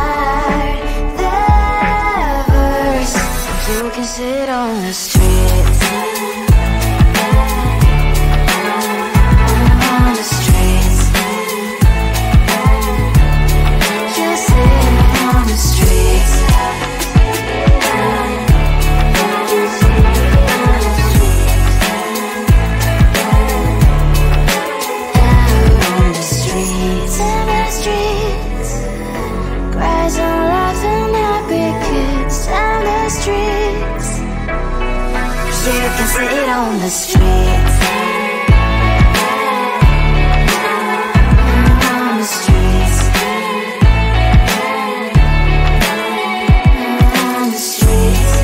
start the verse. You can sit on the streets, on the streets. You sit on the streets. You can sit on the streets. On the streets. On the streets.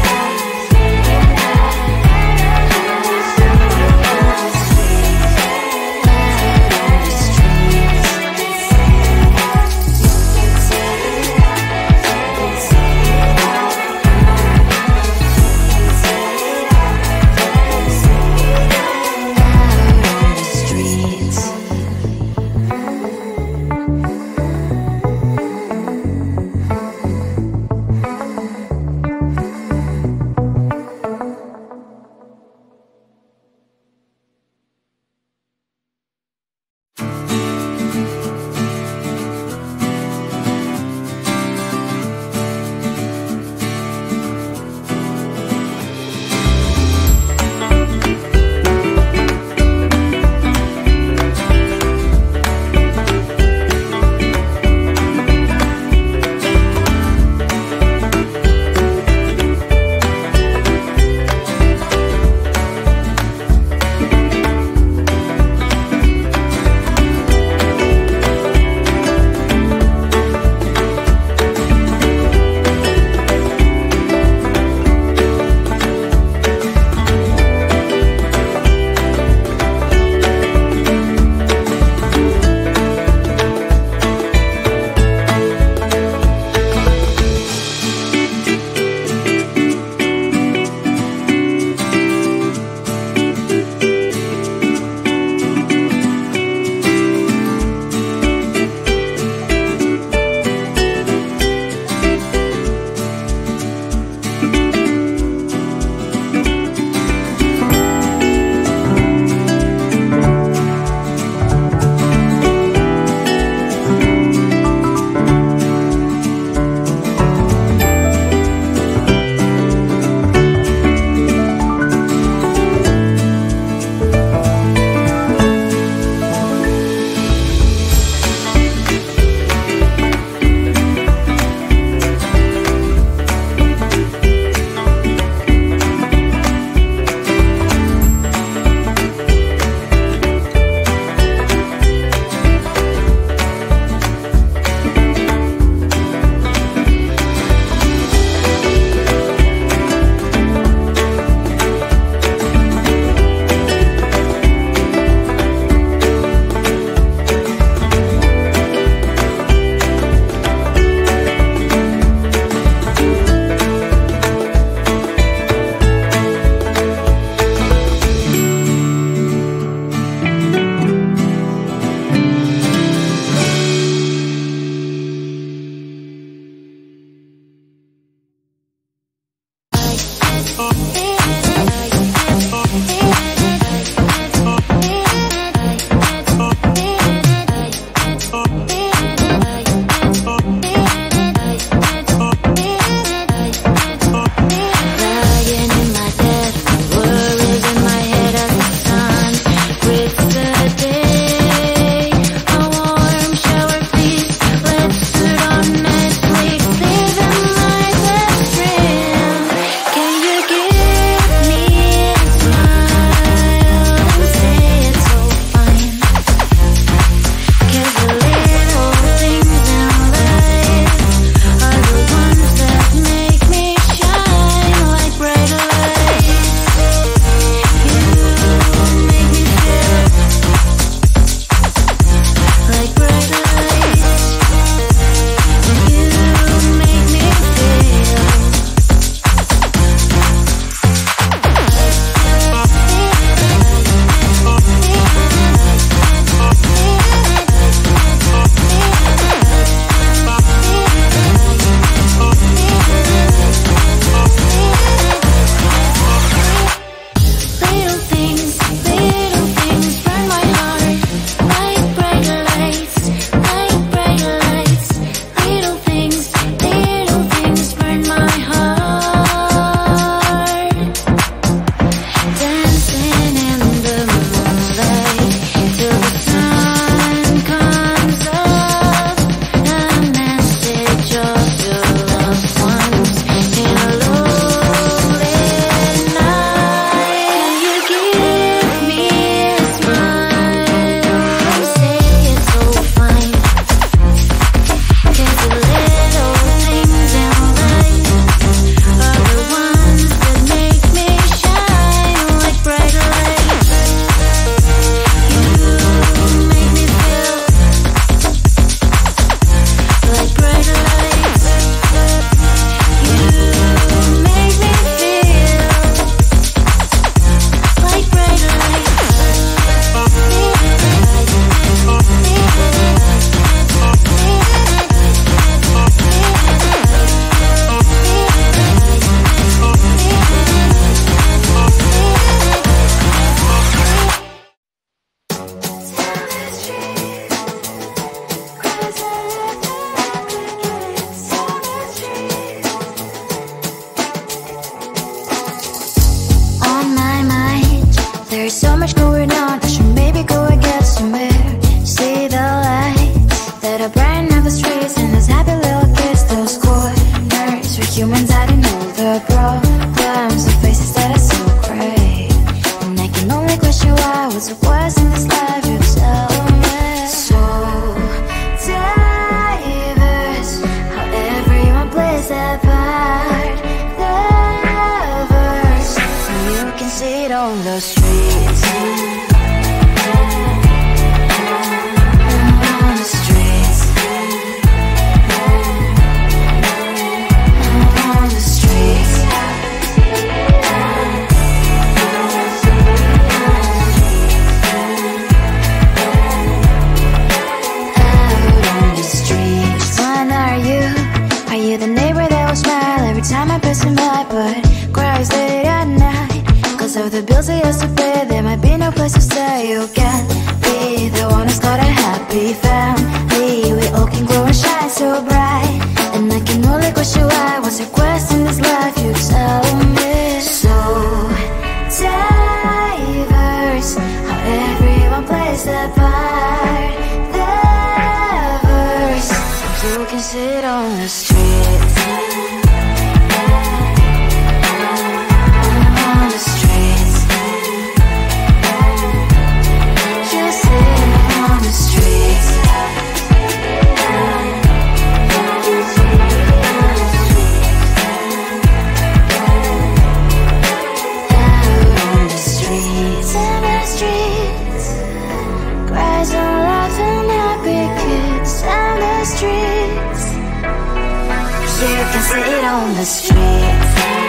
is so much going on, I should maybe go and get somewhere. See the lights that are brighten up the streets, and those happy little kids, those corners where humans hiding all the problems, the faces that are so great. And I can only question why, what's the worst in this life, you tell me. So diverse, how everyone plays their part. Lovers, and you can see it on the streets. On the streets. On the streets. The neighbor that will smile every time I pass him by, but cries late at night cause of the bills he has to pay. There might be no place to stay. You can't be the one who's got a happy family. We all can glow and shine so bright, and I can only question why. What's your quest in this life, you tell me. So diverse, how everyone plays their part. Diverse, you can sit on the street. On the streets. You sit on the streets. Out on the streets. On the streets. Cries and laughing happy kids. On the streets. You can sit on the streets.